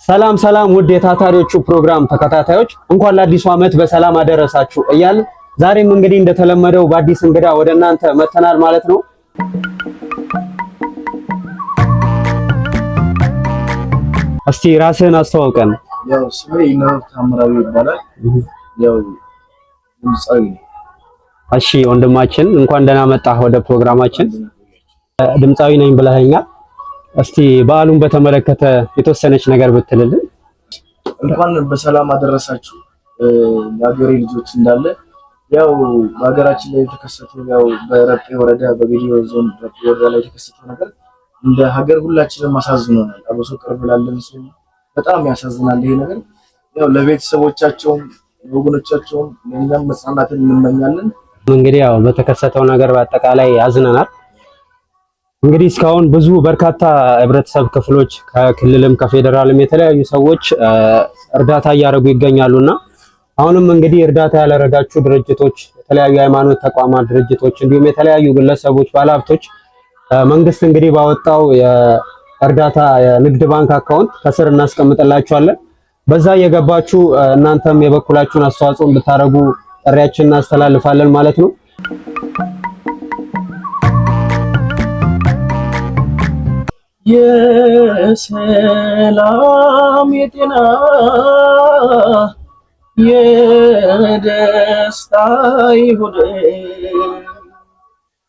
ሰላም ሰላም ውድ የታታሪዎቹ ፕሮግራም ተከታታዮች እንኳን ለአዲሱ ዓመት በሰላም አደረሳችሁ እያል ዛሬም እንግዲህ እንደተለመደው በአዲስ እንግዳ ወደ እናንተ መተናል ማለት ነው። እስቲ ራስህን አስተዋውቀን። ያው ስሜ ይመር ታምራዊ ይባላል። ያው ድምጻዊ። እሺ ወንድማችን እንኳን ደህና መጣህ ወደ ፕሮግራማችን። ድምጻዊ ነኝ ብለኸኛል። እስቲ በዓሉን በተመለከተ የተወሰነች ነገር ብትልልን። እንኳን በሰላም አደረሳችሁ የሀገሬ ልጆች እንዳለ ያው በሀገራችን ላይ የተከሰተው ያው በረጴ ወረዳ በጌዲዮ ዞን ረጴ ወረዳ ላይ የተከሰተው ነገር እንደ ሀገር ሁላችንም አሳዝኖናል። አብሶ ቅርብ ላለን ሰው በጣም ያሳዝናል ይሄ ነገር። ያው ለቤተሰቦቻቸውም ለወገኖቻቸውም ለኛም መጽናናትን እንመኛለን። እንግዲህ ያው በተከሰተው ነገር በአጠቃላይ አዝነናል። እንግዲህ እስካሁን ብዙ በርካታ ህብረተሰብ ክፍሎች ከክልልም ከፌደራልም የተለያዩ ሰዎች እርዳታ እያደረጉ ይገኛሉና አሁንም እንግዲህ እርዳታ ያላረጋችሁ ድርጅቶች፣ የተለያዩ ሃይማኖት ተቋማት ድርጅቶች እንዲሁም የተለያዩ ግለሰቦች፣ ባለሀብቶች መንግስት እንግዲህ ባወጣው የእርዳታ የንግድ ባንክ አካውንት ከስር እናስቀምጥላችኋለን። በዛ እየገባችሁ እናንተም የበኩላችሁን አስተዋጽኦ እንድታደርጉ ጥሪያችንን እናስተላልፋለን ማለት ነው። የሰላም የጤና የደስታ ይሁን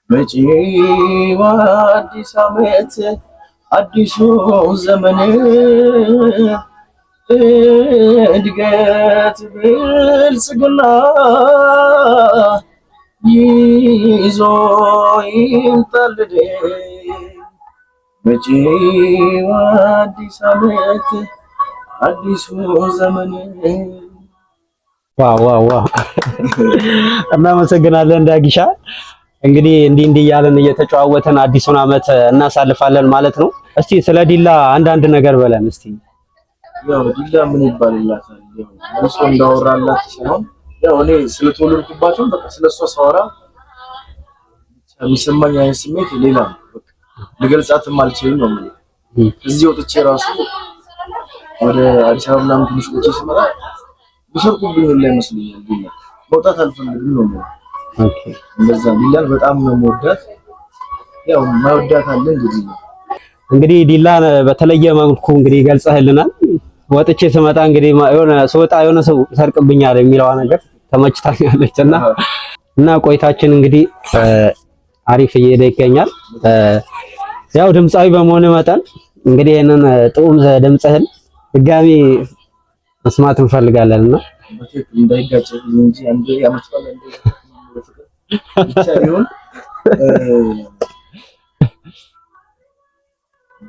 መጪው አዲስ ዓመት አዲሱ ዘመን እድገት ብልጽግና ይዞ ይምጣልን መጪው አዲስ ዓመት አዲሱ ዘመን። ዋው ዋው ዋው! እናመሰግናለን ዳጊሻ። እንግዲህ እንዲህ እያለን እየተጨዋወተን አዲሱን ዓመት እናሳልፋለን ማለት ነው። እስቲ ስለ ዲላ አንዳንድ ነገር በለን እስቲ። ያው ዲላ ምን ይባልላታል? ያው እሱ እንዳወራላት ሳይሆን ያው እኔ ስለተወለድኩባቸው በቃ ስለሷ ሳወራ የሚሰማኝ አይነት ስሜት ሌላ ነው። ልገልጻትም አልችልም ነው ማለት። እዚህ ወጥቼ ራሱ ወደ አዲስ አበባ ምናምን ትንሽ ወጥቼ ስመጣ ቢሰርቁብኝ ላይ መስለኛል። ዲላ መውጣት አልፈልግም ነው ማለት። ኦኬ እንደዛ ዲላን በጣም ነው የምወዳት። ያው ማውዳት አለ እንግዲህ ዲላን በተለየ መልኩ እንግዲህ ገልጸህልናል። ወጥቼ ስመጣ እንግዲህ የሆነ ስወጣ የሆነ ሰው ሰርቅብኛል የሚለው ነገር ተመችታኛለችና እና ቆይታችን እንግዲህ አሪፍ እየሄደ ይገኛል። ያው ድምጻዊ በመሆን መጠን እንግዲህ ይሄንን ጥዑም ድምጽህን ድጋሚ መስማት እንፈልጋለንና እንዳይጋጭ እንጂ አንዴ ያመጣል እንዴ ይቻላል።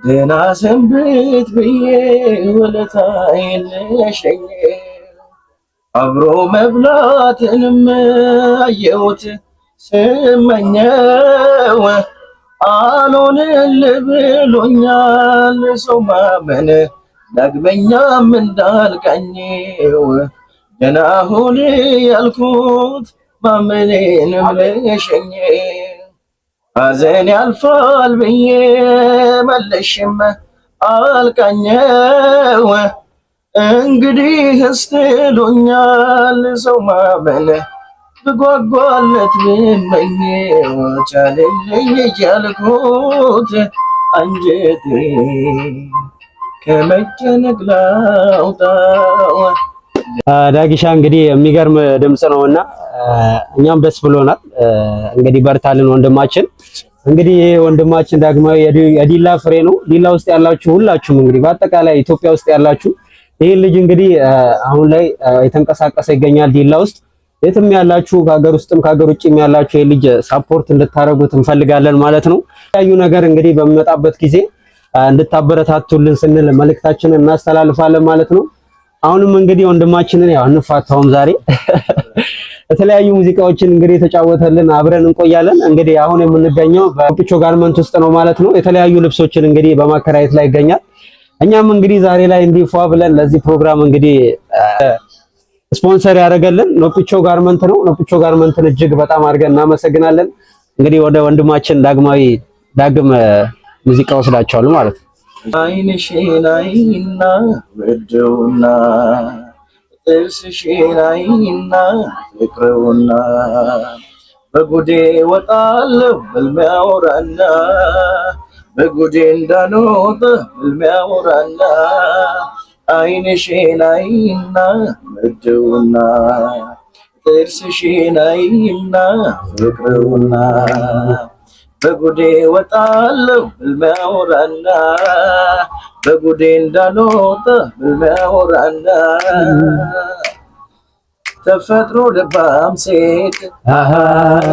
ደህና ሰንብት ብዬ ውለታዬን ልሸኝ አብሮ መብላትንም አየሁት ስመኘው አልሆንልህ ብሎኛል ሰው ማመን ዳግመኛም እንዳልቃኘው ደህና ሁን ያልኩት ማመኔንም ልሸኝ ሐዘን ያልፋል ብዬ መለሽም አልቃኘው እንግዲህ እስትሎኛል ሰው ማመን ብጓጓለት ብመኘው ቻለልኝ እያልኩት አንጀቴ ከመጨነቅ ላውጣው። ዳጊሻ እንግዲህ የሚገርም ድምጽ ነውና እኛም ደስ ብሎናል። እንግዲህ በርታልን ወንድማችን። እንግዲህ ወንድማችን ዳግማዊ የዲላ ፍሬ ነው። ዲላ ውስጥ ያላችሁ ሁላችሁም እንግዲህ በአጠቃላይ ኢትዮጵያ ውስጥ ያላችሁ ይሄን ልጅ እንግዲህ አሁን ላይ የተንቀሳቀሰ ይገኛል ዲላ ውስጥ። የትም ያላችሁ ከሀገር ውስጥም ከሀገር ውጭም ያላችሁ ይሄን ልጅ ሳፖርት እንድታረጉት እንፈልጋለን ማለት ነው። ያዩ ነገር እንግዲህ በሚመጣበት ጊዜ እንድታበረታቱልን ስንል መልእክታችንን እናስተላልፋለን ማለት ነው። አሁንም እንግዲህ ወንድማችንን ያው እንፋታውም ዛሬ የተለያዩ ሙዚቃዎችን እንግዲህ የተጫወተልን አብረን እንቆያለን። እንግዲህ አሁን የምንገኘው በፒቾ ጋርመንት ውስጥ ነው ማለት ነው። የተለያዩ ልብሶችን እንግዲህ በማከራየት ላይ ይገኛል። እኛም እንግዲህ ዛሬ ላይ እንዲፏ ብለን ለዚህ ፕሮግራም እንግዲህ ስፖንሰር ያደረገልን ኖፒቾ ጋርመንት ነው። ኖፒቾ ጋርመንትን እጅግ በጣም አድርገን እናመሰግናለን። እንግዲህ ወደ ወንድማችን ዳግማዊ ዳግም ሙዚቃ ወስዳቸዋል ማለት ነው። አይንሽን አይና ወደውና ጥርስሽን አይና ፍቅረውና በጉዴ ወጣለሁ በልሚያወራና በጉዴ እንዳልወጣ በልሚያወራና አይንሽን አይና ወደውና ጥርስሽን አይና ፍቅረውና በጉዴ ወጣለሁ በልሚያወራና በጉዴ እንዳልወጣ በልሚያወራና ተፈጥሮ ልባም ሴት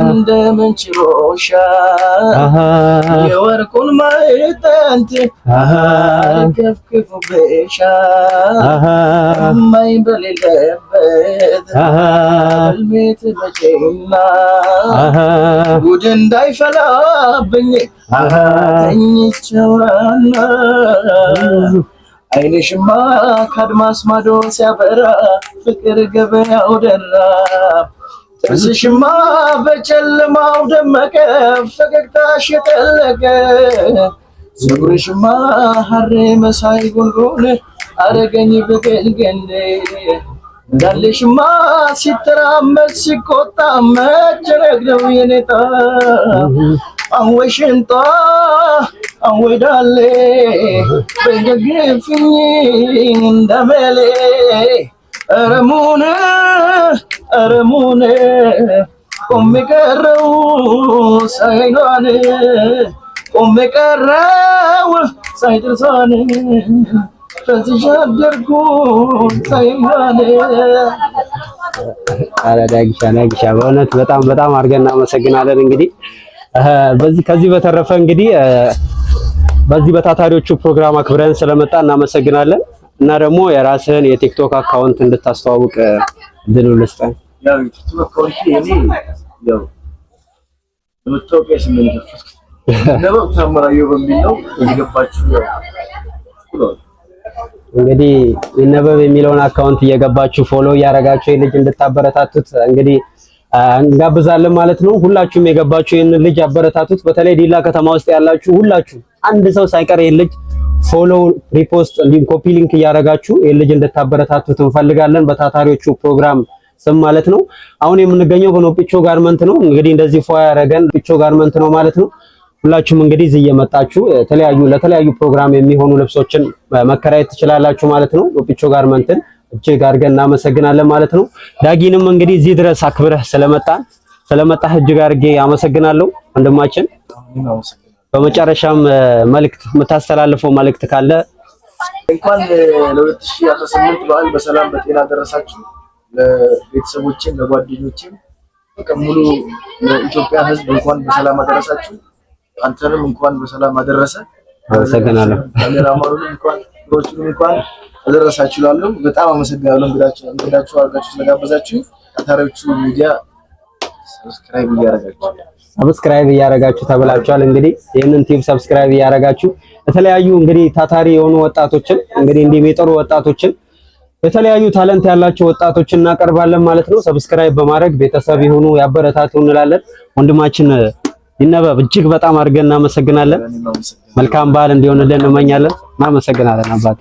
እንደምን ችሎሻል የወርቁን ማዕጠንት ከፍክፉብሻል እማኝ በሌለበት ህልሜት መቼና ጉድ እንዳይፈላብኝ ተኝቼዋና አይንሽማ ከአድማስ ማዶ ሲያበራ ፍቅር ገበያው ደራ ጥርስሽማ በጨለማው ደመቀ ፈገግታሽ የጠለቀ ፀጉርሽማ ሐር መሳይ ጉንጉን አረገኝ በገልገል እንዳለሽማ ሲተራመድ ሲቆጣ መጨነቅ ነው የኔታ አንወሽንጣ አንወዳሌ በደግፍኝ እንደመሌ አረሙነ ቆሜ ቀረው ሳይኗን ቆሜ ቀረው ሳይደርሷን ፈዝሻደርኩ ሳይኗን። ኧረ ዳጊሻ በእውነት በጣም አድርገን እናመሰግናለን። እንግዲህ ከዚህ በተረፈ እንግዲህ በዚህ በታታሪዎቹ ፕሮግራም አክብረን ስለመጣ እናመሰግናለን እና ደግሞ የራስህን የቲክቶክ አካውንት እንድታስተዋውቅ እድሉ ልስጠን። ያው ቲክቶክ አካውንት እኔ ያው ለመታወቂያ ስምን ከፈትኩት ነበብ ታምራዩ በሚል ነው እየገባችሁ ያው እንግዲህ ይነበብ የሚለውን አካውንት እየገባችሁ ፎሎ እያደረጋችሁ ልጅ እንድታበረታቱት እንግዲህ እንጋብዛለን ማለት ነው። ሁላችሁም የገባችሁ ይሄንን ልጅ አበረታቱት። በተለይ ዲላ ከተማ ውስጥ ያላችሁ ሁላችሁ አንድ ሰው ሳይቀር ይሄን ልጅ ፎሎ፣ ሪፖስት እንዲሁም ኮፒ ሊንክ እያደረጋችሁ ይሄን ልጅ እንድታበረታቱት እንፈልጋለን በታታሪዎቹ ፕሮግራም ስም ማለት ነው። አሁን የምንገኘው በኖጲቾ ጋርመንት ነው። እንግዲህ እንደዚህ ፎ ያደረገን ኖጲቾ ጋርመንት ነው ማለት ነው። ሁላችሁም እንግዲህ እዚህ እየመጣችሁ ለተለያዩ ፕሮግራም የሚሆኑ ልብሶችን መከራየት ትችላላችሁ ማለት ነው። ኖጲቾ ጋርመንትን እጅግ አድርገን እናመሰግናለን ማለት ነው። ዳጊንም እንግዲህ እዚህ ድረስ አክብረህ ስለመጣህ እጅግ አድርጌ አመሰግናለሁ ወንድማችን። በመጨረሻም መልእክት የምታስተላልፈው መልእክት ካለ? እንኳን ለ2018 በዓል በሰላም በጤና ደረሳችሁ። ለቤተሰቦቼም ለጓደኞቼም ከሙሉ ለኢትዮጵያ ሕዝብ እንኳን በሰላም አደረሳችሁ። አንተንም እንኳን በሰላም አደረሰ። አመሰግናለሁ። ካሜራማኑንም እንኳን አደረሳችሁ እላለሁ። በጣም አመሰግናለሁ እንግዳችሁ አድርጋችሁ ስለጋበዛችሁ። ታታሪዎቹ ሚዲያ ሰብስክራይብ እያደረጋችሁ ተብላችኋል። እንግዲህ ይሄንን ቲቪ ሰብስክራይብ እያደረጋችሁ የተለያዩ እንግዲህ ታታሪ የሆኑ ወጣቶችን እንግዲህ እንደሚጠሩ ወጣቶችን የተለያዩ ታለንት ያላቸው ወጣቶችን እናቀርባለን ማለት ነው። ሰብስክራይብ በማድረግ ቤተሰብ ይሁኑ ያበረታቱ እንላለን። ወንድማችን ይነበብ እጅግ በጣም አድርገን እናመሰግናለን። መልካም በዓል እንዲሆንልን እንመኛለን። እናመሰግናለን አባቴ።